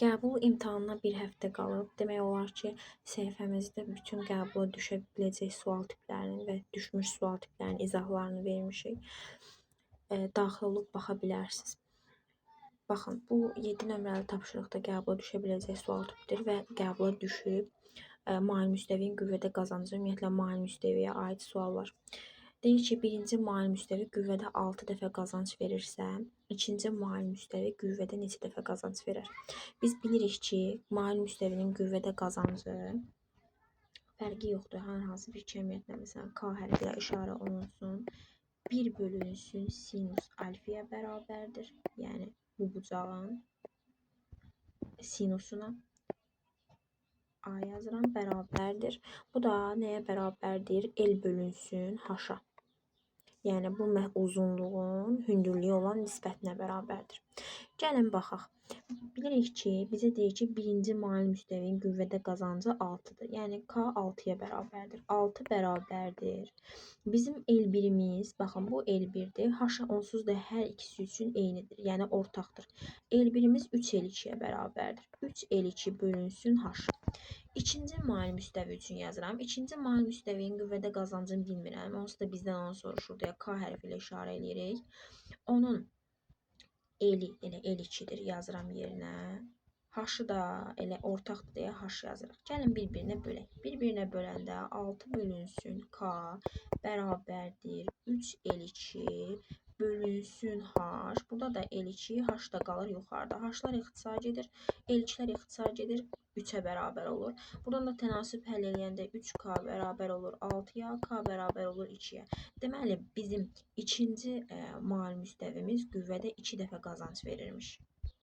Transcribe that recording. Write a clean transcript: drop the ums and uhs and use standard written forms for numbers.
Qəbul imtahanına bir həftə qalıb. Demək olar ki, səhifəmizdə bütün qəbula düşə biləcək sual tiplərinin və düşmüş sual tiplərinin izahlarını vermişik. Daxil olub baxa bilərsiniz. Baxın, bu 7 nömrəli tapşırıqda qəbula düşə biləcək sual tipidir və qəbula düşüb. Mail müstəvinin qüvvədə qazancı, ümumiyyətlə mail müstəviyə aid suallar. Deyir ki, birinci mail müstəvi qüvvədə 6 dəfə qazanc verirsə, ikinci mail müstəvi qüvvədə neçə dəfə qazanc verər? Biz bilirik ki, mail müstəvinin qüvvədə qazancı fərqi yoxdur. Hər hansı bir cəmiyyətlə, məsələn, K hərfi ilə işarə olunsun. 1 bölünsün sinus alfiyə bərabərdir. Yəni, bu bucağın sinusuna A yazıram, bərabərdir. Bu da nəyə bərabərdir? L bölünsün H-a. Yəni, bu uzunluğun hündürlüyə olan nisbətinə bərabərdir. Gəlin, baxaq. Bilirik ki, bizə deyir ki, birinci mail müstəvinin qüvvədə qazancı 6-dır. Yəni, K 6-ya bərabərdir. 6 bərabərdir. Bizim L1'imiz, baxın, bu L1'dir. H onsuz da hər ikisi üçün eynidir. Yəni, ortaqdır. L1'imiz 3 L2-yə bərabərdir. 3 L2 bölünsün H. İkinci mail müstəvi üçün yazıram. İkinci mail müstəvinin qüvvədə qazancını bilmirəm. Onsuz da bizdən onu soruşur deyə K hərfi ilə işarə edirik. Onun L-i elə L2-dir, yazıram yerinə. H-ı da elə ortaqdır deyə H yazırıq. Gəlin bir-birinə bölək. Bir-birinə böləndə 6 bölünsün K bərabərdir 3 L2 bölünsün H. Burada da L2, H da qalır yuxarıda. H-lar ixtisar gedir, L2-lər ixtisar gedir, 3-ə bərabər olur. Buradan da tənasüb həll eləyəndə 3K bərabər olur 6-ya, K bərabər olur 2-yə. Deməli, bizim ikinci mail müstəvimiz qüvvədə 2 dəfə qazanc verirmiş.